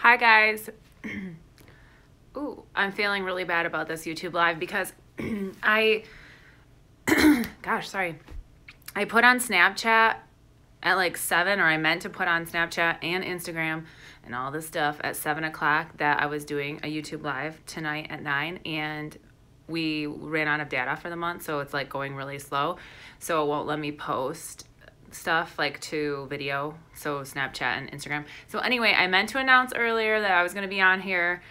Hi guys. Ooh, I'm feeling really bad about this YouTube live because I put on Snapchat at like 7, or I meant to put on Snapchat and Instagram and all this stuff at 7 o'clock that I was doing a YouTube live tonight at 9, and we ran out of data for the month, so it's like going really slow, so it won't let me post stuff like to video, so Snapchat and Instagram. So anyway, I meant to announce earlier that I was going to be on here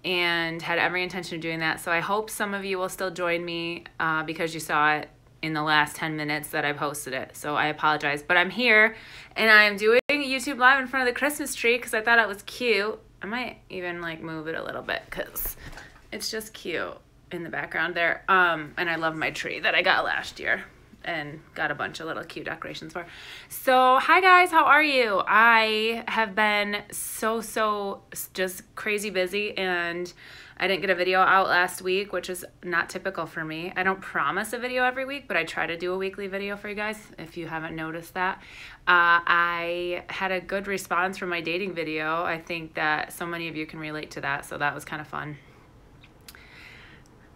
and had every intention of doing that, so I hope some of you will still join me because you saw it in the last 10 minutes that I posted it, so I apologize. But I'm here and I'm doing a YouTube live in front of the Christmas tree because I thought it was cute. I might even like move it a little bit because it's just cute in the background there. And I love my tree that I got last year and got a bunch of little cute decorations for. So hi guys, how are you? I have been so just crazy busy, and I didn't get a video out last week, which is not typical for me. I don't promise a video every week, but I try to do a weekly video for you guys, if you haven't noticed that. I had a good response from my dating video. I think that so many of you can relate to that, so that was kind of fun.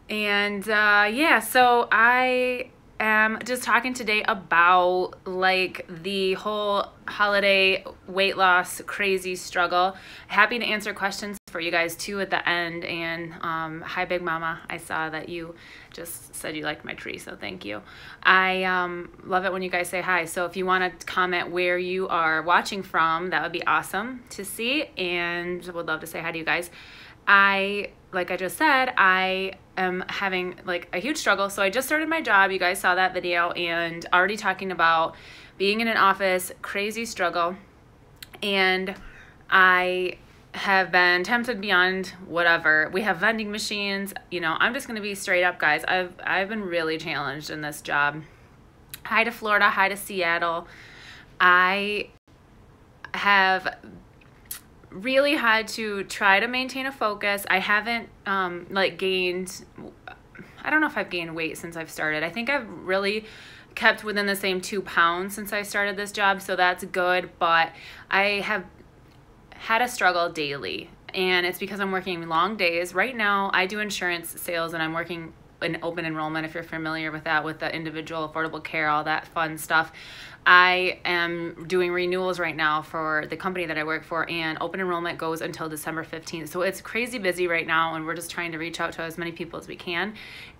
And yeah, so I am just talking today about like the whole holiday weight loss crazy struggle. Happy to answer questions for you guys too at the end. And hi Big Mama, I saw that you just said you liked my tree, so thank you. I love it when you guys say hi, so if you want to comment where you are watching from, that would be awesome to see, and would love to say hi to you guys. Like I just said, I am having like a huge struggle. So I just started my job. You guys saw that video, and already talking about being in an office, crazy struggle. And I have been tempted beyond whatever. We have vending machines, you know, I'm just going to be straight up, guys. I've been really challenged in this job. Hi to Florida, hi to Seattle. I have really had to try to maintain a focus. I haven't like gained, I don't know if I've gained weight since I've started. I think I've really kept within the same 2 pounds since I started this job, so that's good, but I have had a struggle daily, and it's because I'm working long days. Right now I do insurance sales, and I'm working in open enrollment, if you're familiar with that, with the individual affordable care, all that fun stuff. I am doing renewals right now for the company that I work for, and open enrollment goes until December 15th. So it's crazy busy right now, and we're just trying to reach out to as many people as we can.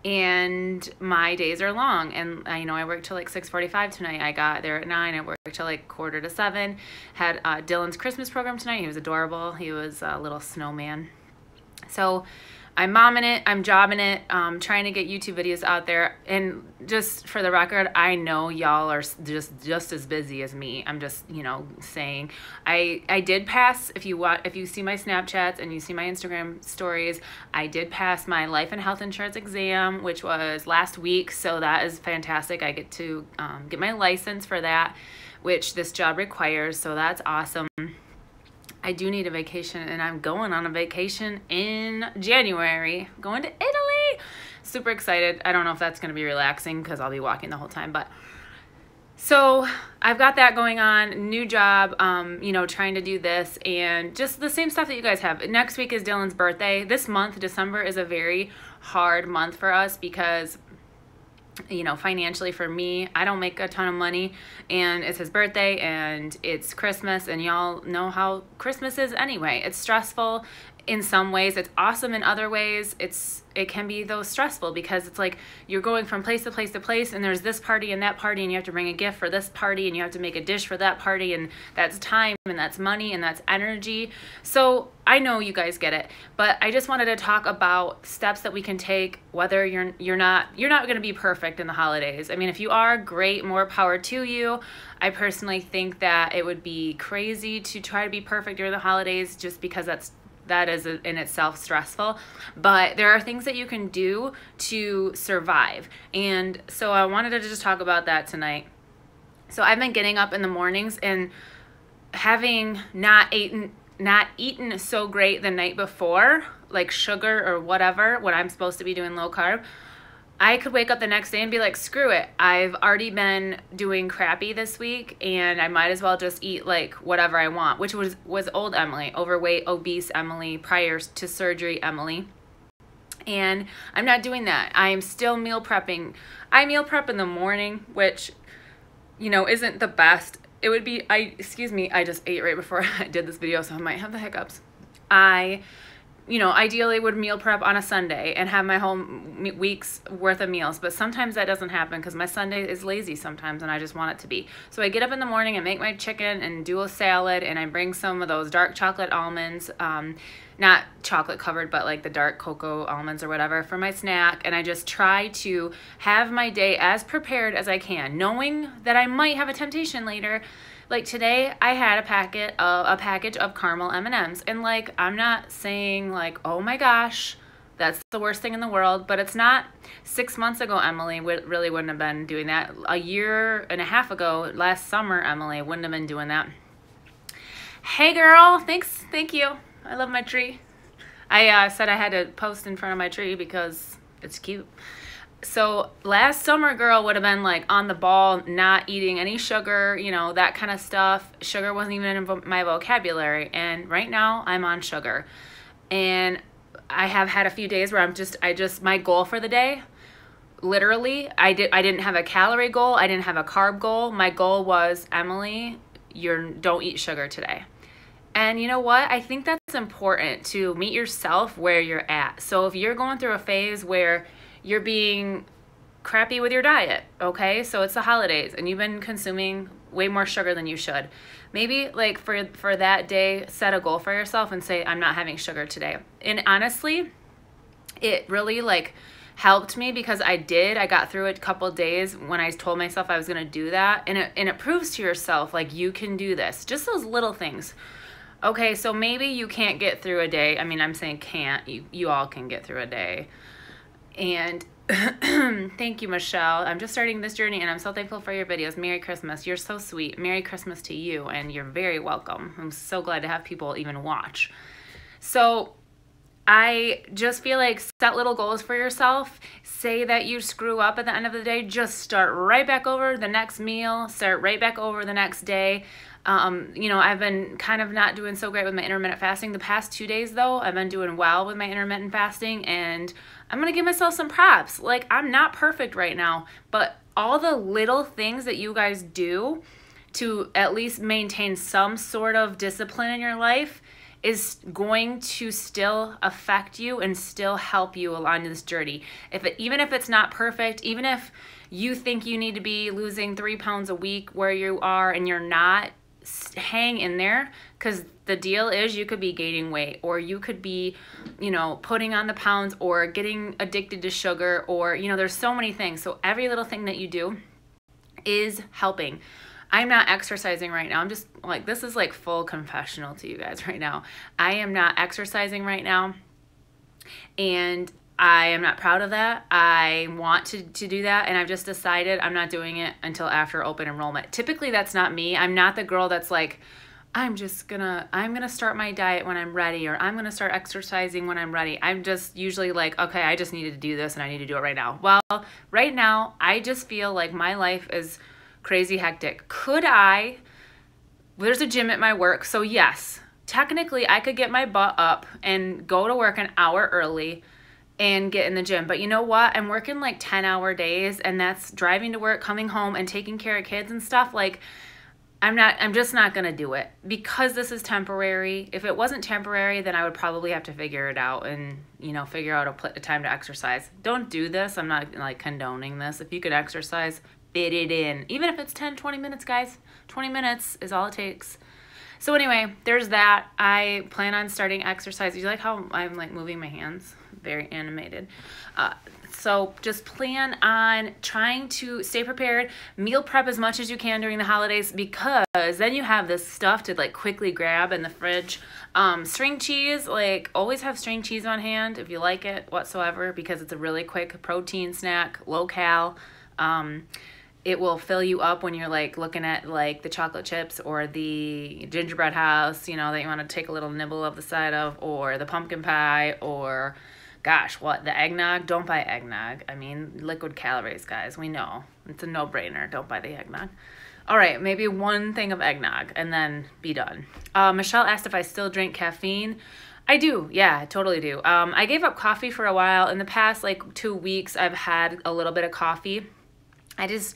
And my days are long, and you know, I worked till like 6:45 tonight. I got there at 9. I worked till like 6:45. Had Dylan's Christmas program tonight. He was adorable. He was a little snowman. So I'm momming it, I'm jobbing it, trying to get YouTube videos out there. And just for the record, I know y'all are just as busy as me. I'm just, you know, saying I did pass. If you see my Snapchats and you see my Instagram stories, I did pass my life and health insurance exam, which was last week. So that is fantastic. I get to get my license for that, which this job requires. So that's awesome. I do need a vacation, and I'm going on a vacation in January. I'm going to Italy. Super excited. I don't know if that's going to be relaxing because I'll be walking the whole time, but so I've got that going on. New job, you know, trying to do this and just the same stuff that you guys have. Next week is Dylan's birthday. This month, December, is a very hard month for us because, you know, financially for me, I don't make a ton of money, and it's his birthday and it's Christmas, and y'all know how Christmas is anyway. It's stressful in some ways, it's awesome in other ways. It can be though stressful because it's like you're going from place to place to place, and there's this party and that party, and you have to bring a gift for this party, and you have to make a dish for that party, and that's time, and that's money, and that's energy. So I know you guys get it, but I just wanted to talk about steps that we can take, whether you're not going to be perfect in the holidays. I mean, if you are, great, more power to you. I personally think that it would be crazy to try to be perfect during the holidays, just because that is in itself stressful, but there are things that you can do to survive. And so I wanted to just talk about that tonight. So I've been getting up in the mornings and having not eaten so great the night before, like sugar or whatever, when I'm supposed to be doing low carb. I could wake up the next day and be like, screw it. I've already been doing crappy this week and I might as well just eat like whatever I want, which was old Emily, overweight, obese Emily, prior to surgery Emily. And I'm not doing that. I am still meal prepping. I meal prep in the morning, which, you know, isn't the best. It would be, excuse me, I just ate right before I did this video, so I might have the hiccups. You know, ideally would meal prep on a Sunday and have my whole week's worth of meals, but sometimes that doesn't happen because my Sunday is lazy sometimes and I just want it to be. So I get up in the morning and make my chicken and do a salad, and I bring some of those dark chocolate almonds, not chocolate covered, but like the dark cocoa almonds or whatever for my snack, and I just try to have my day as prepared as I can, knowing that I might have a temptation later. Like today, I had a package of caramel M&Ms, and like, I'm not saying like, oh my gosh, that's the worst thing in the world, but it's not. 6 months ago, Emily really wouldn't have been doing that. A year and a half ago, last summer, Emily wouldn't have been doing that. Hey girl, thank you. I love my tree. I said I had to post in front of my tree because it's cute. So last summer, girl would have been like on the ball, not eating any sugar, you know, that kind of stuff. Sugar wasn't even in my vocabulary. And right now I'm on sugar. And I have had a few days where my goal for the day, literally, I didn't have a calorie goal. I didn't have a carb goal. My goal was, Emily, don't eat sugar today. And you know what? I think that's important, to meet yourself where you're at. So if you're going through a phase where you're being crappy with your diet, okay? So it's the holidays and you've been consuming way more sugar than you should. Maybe like for that day, set a goal for yourself and say, I'm not having sugar today. And honestly, it really like helped me because I got through it a couple days when I told myself I was gonna do that. And it proves to yourself like you can do this, just those little things. Okay, so maybe you can't get through a day. I mean, I'm saying can't, you all can get through a day. And thank you, Michelle. I'm just starting this journey and I'm so thankful for your videos. Merry Christmas. You're so sweet. Merry Christmas to you, and you're very welcome. I'm so glad to have people even watch. So I just feel like set little goals for yourself. Say that you screw up at the end of the day, just start right back over the next meal, start right back over the next day. You know, I've been kind of not doing so great with my intermittent fasting. The past 2 days though, I've been doing well with my intermittent fasting, and I'm gonna give myself some props. Like, I'm not perfect right now, but all the little things that you guys do to at least maintain some sort of discipline in your life is going to still affect you and still help you along this journey. Even if it's not perfect, even if you think you need to be losing 3 pounds a week where you are and you're not, hang in there, because the deal is you could be gaining weight, or you could be, you know, putting on the pounds, or getting addicted to sugar, or, you know, there's so many things. So every little thing that you do is helping. I'm not exercising right now. I'm just like, this is like full confessional to you guys right now. I am not exercising right now, and I am not proud of that. I want to do that, and I've just decided I'm not doing it until after open enrollment. Typically, that's not me. I'm not the girl that's like, I'm gonna start my diet when I'm ready, or I'm gonna start exercising when I'm ready. I'm just usually like, okay, I just needed to do this and I need to do it right now. Well, right now, I just feel like my life is crazy hectic. There's a gym at my work, so yes, technically I could get my butt up and go to work an hour early and get in the gym. But you know what? I'm working like 10-hour days, and that's driving to work, coming home, and taking care of kids and stuff. Like, I'm just not gonna do it because this is temporary. If it wasn't temporary, then I would probably have to figure it out and, you know, figure out a time to exercise. Don't do this. I'm not like condoning this. If you could exercise, fit it in. Even if it's 10, 20 minutes, guys. 20 minutes is all it takes. So anyway, there's that. I plan on starting exercise. You like how I'm like moving my hands? Very animated. So just plan on trying to stay prepared, meal prep as much as you can during the holidays, because then you have this stuff to like quickly grab in the fridge. String cheese, like always have string cheese on hand if you like it whatsoever, because it's a really quick protein snack, low cal. It will fill you up when you're like looking at like the chocolate chips or the gingerbread house, you know, that you want to take a little nibble of the side of, or the pumpkin pie, or Gosh, what? The eggnog? Don't buy eggnog. I mean, liquid calories, guys. We know. It's a no-brainer. Don't buy the eggnog. All right, maybe one thing of eggnog and then be done. Michelle asked if I still drink caffeine. I do. Yeah, I totally do. I gave up coffee for a while. In the past, like 2 weeks, I've had a little bit of coffee. I just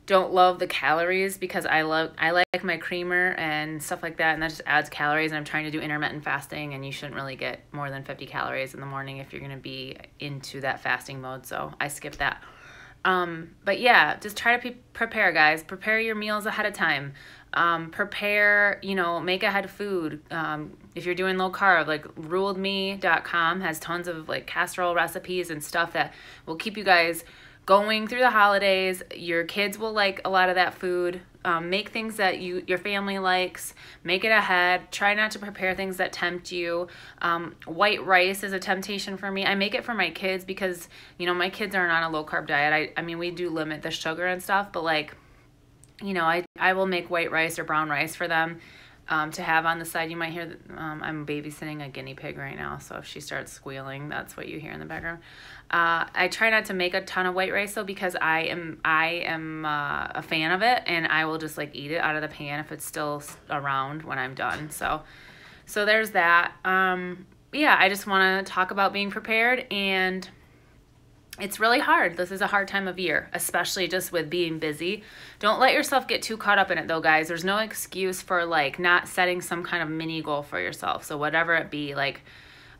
don't love the calories because I like my creamer and stuff like that, and that just adds calories, and I'm trying to do intermittent fasting, and you shouldn't really get more than 50 calories in the morning if you're going to be into that fasting mode, so I skip that. But yeah, just try to prepare, guys. Prepare your meals ahead of time. Prepare, you know, make ahead food. If you're doing low carb, like ruledme.com has tons of like casserole recipes and stuff that will keep you guys going through the holidays. Your kids will like a lot of that food. Make things that your family likes. Make it ahead. Try not to prepare things that tempt you. White rice is a temptation for me. I make it for my kids because, you know, my kids aren't on a low carb diet. I mean, we do limit the sugar and stuff, but like, you know, I will make white rice or brown rice for them to have on the side. You might hear that I'm babysitting a guinea pig right now, so if she starts squealing, that's what you hear in the background. I try not to make a ton of white rice though, because I am a fan of it, and I will just like eat it out of the pan if it's still around when I'm done. So there's that. Yeah, I just want to talk about being prepared, and it's really hard. This is a hard time of year, especially just with being busy. Don't let yourself get too caught up in it though, guys. There's no excuse for like not setting some kind of mini goal for yourself. So whatever it be, like,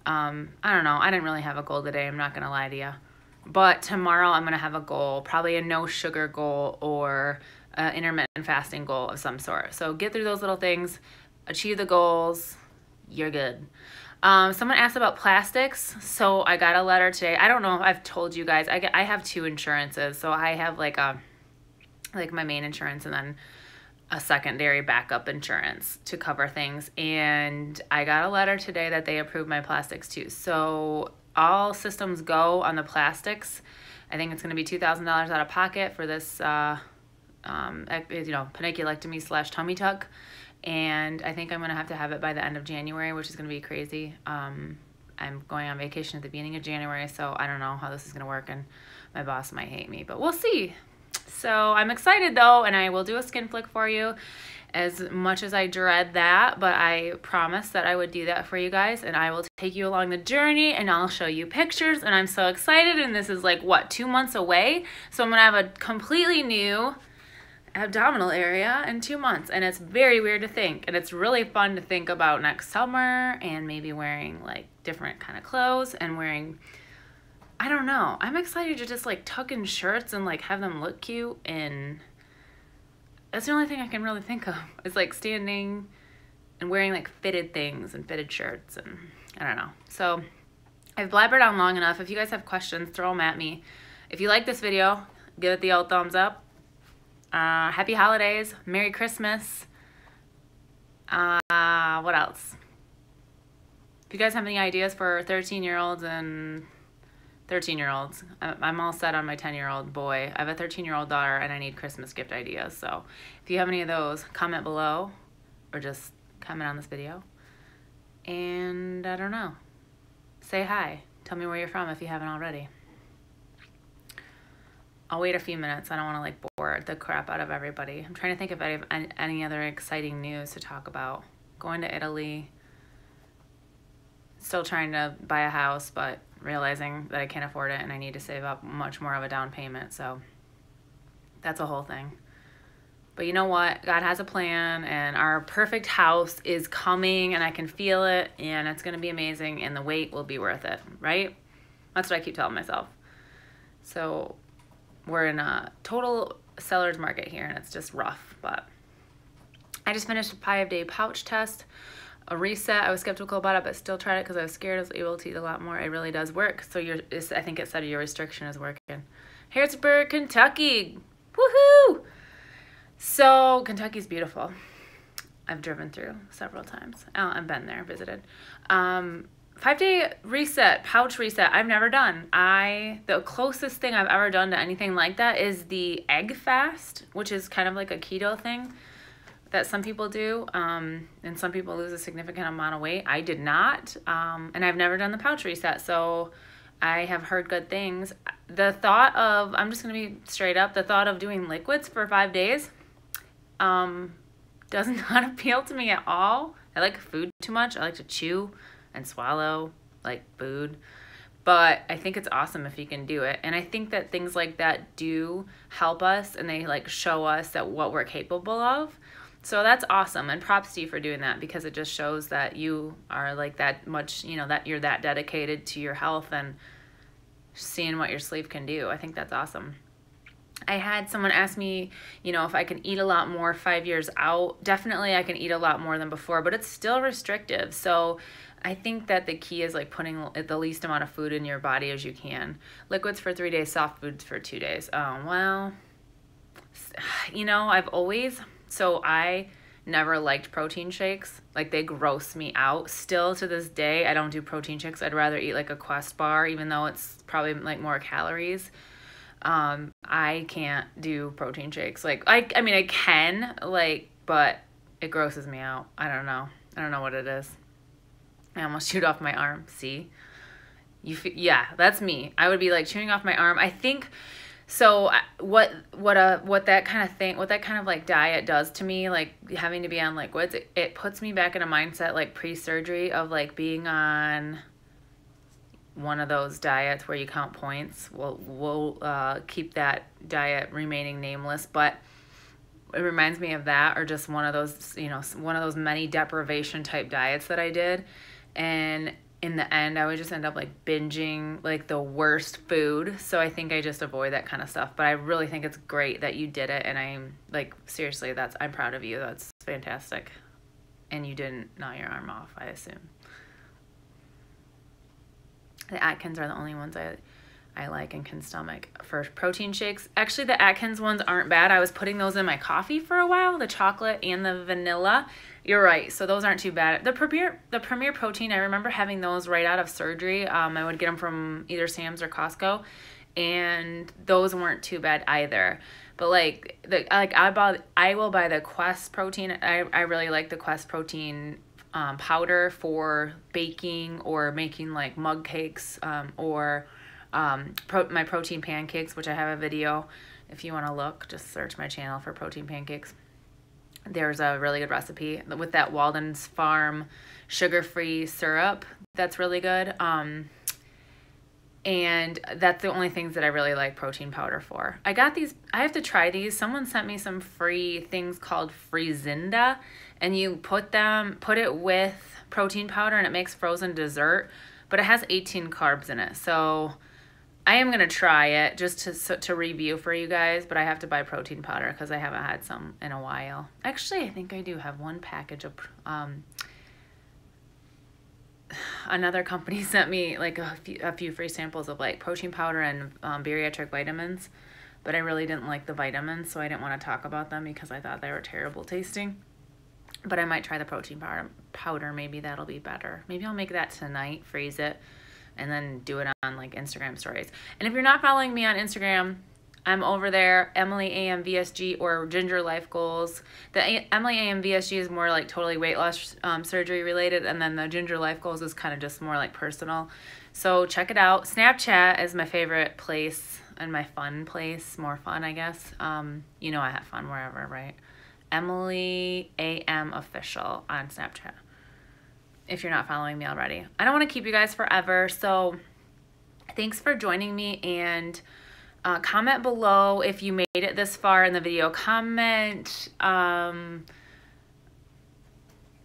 I don't know. I didn't really have a goal today. I'm not going to lie to you. But tomorrow I'm going to have a goal, probably a no sugar goal or an intermittent fasting goal of some sort. So get through those little things, achieve the goals, you're good. Someone asked about plastics. So I got a letter today. I don't know if I've told you guys, I have 2 insurances. So I have like my main insurance and then a secondary backup insurance to cover things. And I got a letter today that they approved my plastics too. So all systems go on the plastics. I think it's going to be $2,000 out of pocket for this, you know, paniculectomy / tummy tuck. And I think I'm going to have it by the end of January, which is going to be crazy. I'm going on vacation at the beginning of January, so I don't know how this is going to work, and my boss might hate me, but we'll see. So I'm excited though, and I will do a skin flick for you, as much as I dread that, but I promised that I would do that for you guys, and I will take you along the journey, and I'll show you pictures, and I'm so excited. And this is like, what, 2 months away? So I'm going to have a completely new abdominal area in 2 months, and it's very weird to think, and it's really fun to think about next summer and maybe wearing like different kind of clothes and wearing, I don't know, I'm excited to just like tuck in shirts and like have them look cute, and that's the only thing I can really think of is like standing and wearing like fitted things and fitted shirts, and I don't know. So I've blabbered on long enough. If you guys have questions, throw them at me. If you like this video, give it the old thumbs up. Happy holidays, Merry Christmas. What else? If you guys have any ideas for 13-year-olds and 13-year-olds, I'm all set on my 10-year-old boy. I have a 13-year-old daughter, and I need Christmas gift ideas. So if you have any of those, comment below or just comment on this video. And I don't know, say hi. Tell me where you're from if you haven't already. I'll wait a few minutes. I don't want to like bore the crap out of everybody. I'm trying to think if I have any other exciting news to talk about. Going to Italy. Still trying to buy a house, but realizing that I can't afford it and I need to save up much more of a down payment. So that's a whole thing. But you know what? God has a plan, and our perfect house is coming, and I can feel it, and it's going to be amazing, and the wait will be worth it, right? That's what I keep telling myself. So we're in a total seller's market here, and it's just rough, but I just finished a 5-day pouch test, a reset. I was skeptical about it, but still tried it because I was scared I was able to eat a lot more. It really does work. So I think it said your restriction is working. Harrisburg, Kentucky. Woohoo! So Kentucky's beautiful. I've driven through several times. I've been there, visited. 5-day reset, pouch reset, I've never done. The closest thing I've ever done to anything like that is the egg fast, which is kind of like a keto thing that some people do, and some people lose a significant amount of weight. I did not, and I've never done the pouch reset, so I have heard good things. The thought of, I'm just going to be straight up, the thought of doing liquids for 5 days does not appeal to me at all. I like food too much. I like to chew and swallow like food. But I think it's awesome if you can do it. And I think that things like that do help us, and they like show us that what we're capable of. So that's awesome, and props to you for doing that, because it just shows that you are like that much, you know, that you're that dedicated to your health and seeing what your sleep can do. I think that's awesome. I had someone ask me, you know, if I can eat a lot more 5 years out. Definitely I can eat a lot more than before, but it's still restrictive. So I think that the key is like putting the least amount of food in your body as you can. Liquids for 3 days, soft foods for 2 days. Oh, well, you know, I never liked protein shakes. Like, they gross me out. Still to this day, I don't do protein shakes. I'd rather eat like a Quest bar, even though it's probably like more calories. I can't do protein shakes. Like, I mean, I can, like, but it grosses me out. I don't know what it is. I almost chewed off my arm. See? Yeah, that's me. I would be like chewing off my arm. I think so. What that kind of like diet does to me, like having to be on liquids, it puts me back in a mindset like pre-surgery of like being on one of those diets where you count points. We'll keep that diet remaining nameless, but it reminds me of that, or just one of those, you know, one of those many deprivation type diets that I did. And in the end, I would just end up like binging like the worst food. So I think I just avoid that kind of stuff. But I really think it's great that you did it. And I'm like, seriously, I'm proud of you. That's fantastic. And you didn't gnaw your arm off, I assume. The Atkins are the only ones I like and can stomach. For protein shakes, actually the Atkins ones aren't bad. I was putting those in my coffee for a while, the chocolate and the vanilla. You're right, so those aren't too bad. The Premier Protein, I remember having those right out of surgery. I would get them from either Sam's or Costco, and those weren't too bad either. But I will buy the Quest protein. I really like the Quest protein powder for baking or making like mug cakes, or my protein pancakes, which I have a video. If you want to look, just search my channel for protein pancakes. There's a really good recipe with that Walden's Farm sugar-free syrup. That's really good. And that's the only things that I really like protein powder for. I got these, I have to try these. Someone sent me some free things called Frizinda, and you put it with protein powder and it makes frozen dessert, but it has 18 carbs in it. So I am going to try it just to review for you guys, but I have to buy protein powder because I haven't had some in a while. Actually, I think I do have one package of, another company sent me like a few free samples of like protein powder and bariatric vitamins, but I really didn't like the vitamins, so I didn't want to talk about them because I thought they were terrible tasting. But I might try the protein powder. Maybe that'll be better. Maybe I'll make that tonight, freeze it, and then do it on like Instagram stories. And if you're not following me on Instagram, I'm over there, EmilyAMVSG or gingerlifegoals. The EmilyAMVSG is more like totally weight loss surgery related, and then the gingerlifegoals is kind of just more like personal. So check it out. Snapchat is my favorite place and my fun place, more fun, I guess. You know I have fun wherever, right? EmilyAMOfficial on Snapchat, if you're not following me already. I don't want to keep you guys forever, so thanks for joining me, and comment below if you made it this far in the video. Comment,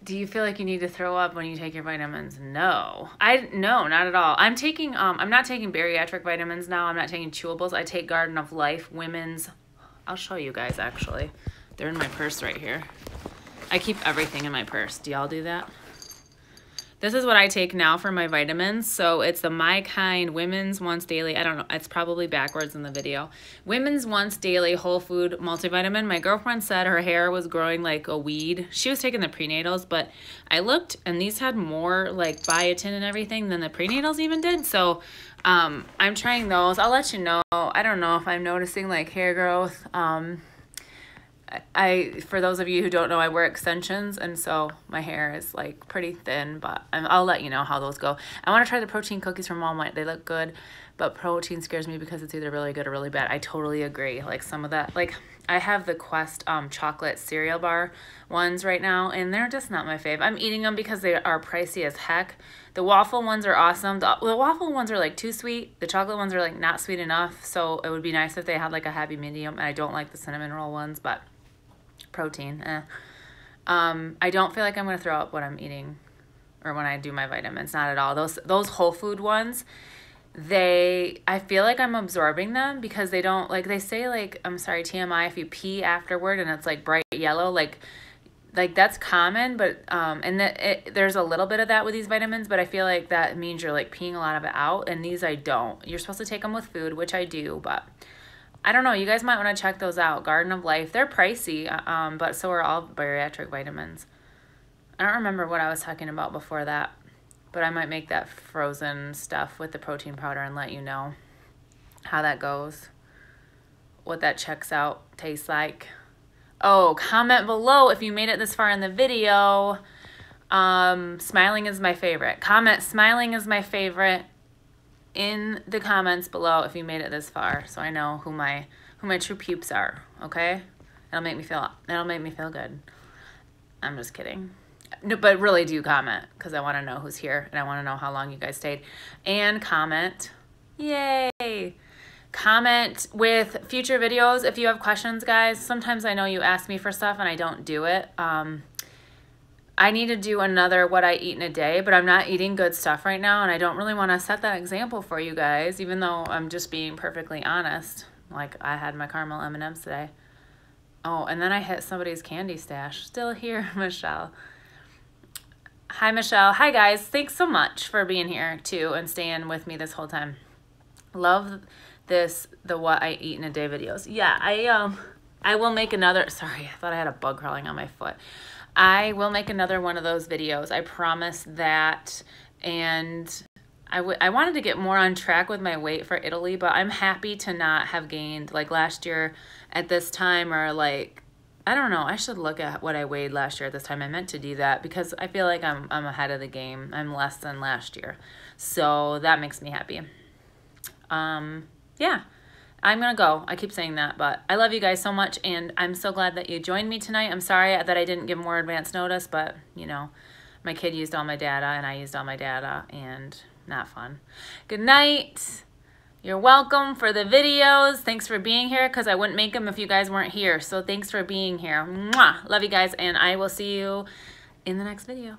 do you feel like you need to throw up when you take your vitamins? No, not at all. I'm not taking bariatric vitamins now. I'm not taking chewables. I take Garden of Life women's. I'll show you guys actually. They're in my purse right here. I keep everything in my purse. Do y'all do that? This is what I take now for my vitamins. So it's the My Kind Women's Once Daily. I don't know. It's probably backwards in the video. Women's Once Daily Whole Food Multivitamin. My girlfriend said her hair was growing like a weed. She was taking the prenatals, but I looked and these had more like biotin and everything than the prenatals even did. So I'm trying those. I'll let you know. I don't know if I'm noticing like hair growth. for those of you who don't know, I wear extensions, and so my hair is like pretty thin, but I'll let you know how those go. I want to try the protein cookies from Walmart. They look good, but protein scares me because it's either really good or really bad. I totally agree. Like some of that, like I have the Quest chocolate cereal bar ones right now, and they're just not my fave. I'm eating them because they are pricey as heck. The waffle ones are awesome. The waffle ones are like too sweet. The chocolate ones are like not sweet enough, so it would be nice if they had like a happy medium, and I don't like the cinnamon roll ones, but protein, I don't feel like I'm going to throw up what I'm eating or when I do my vitamins, not at all. Those whole food ones, I feel like I'm absorbing them because they don't, like they say, like, I'm sorry, TMI, if you pee afterward and it's like bright yellow, like that's common, but there's a little bit of that with these vitamins, but I feel like that means you're like peeing a lot of it out, and these I don't. You're supposed to take them with food, which I do, but I don't know. You guys might want to check those out. Garden of Life. They're pricey, but so are all bariatric vitamins. I don't remember what I was talking about before that, but I might make that frozen stuff with the protein powder and let you know how that goes, what that checks out, tastes like. Oh, comment below if you made it this far in the video. Smiling is my favorite. Comment smiling is my favorite in the comments below if you made it this far, so I know who my true peeps are. Okay, that'll make me feel good. I'm just kidding. No, but really do comment, because I want to know who's here and I want to know how long you guys stayed. And comment, yay, comment with future videos if you have questions, guys. Sometimes I know you ask me for stuff and I don't do it. I need to do another what I eat in a day, but I'm not eating good stuff right now, and I don't really want to set that example for you guys, even though I'm just being perfectly honest. Like, I had my caramel M&Ms today. Oh, and then I hit somebody's candy stash. Still here, Michelle. Hi, Michelle. Hi, guys. Thanks so much for being here, too, and staying with me this whole time. Love the what I eat in a day videos. Yeah, I will make another. Sorry, I thought I had a bug crawling on my foot. I will make another one of those videos. I promise that. And I wanted to get more on track with my weight for Italy, but I'm happy to not have gained, like last year at this time, or like, I don't know, I should look at what I weighed last year at this time. I meant to do that because I feel like I'm ahead of the game. I'm less than last year. So that makes me happy. Yeah. I'm going to go. I keep saying that, but I love you guys so much, and I'm so glad that you joined me tonight. I'm sorry that I didn't give more advance notice, but, you know, my kid used all my data, and I used all my data, and not fun. Good night. You're welcome for the videos. Thanks for being here, because I wouldn't make them if you guys weren't here, so thanks for being here. Mwah! Love you guys, and I will see you in the next video.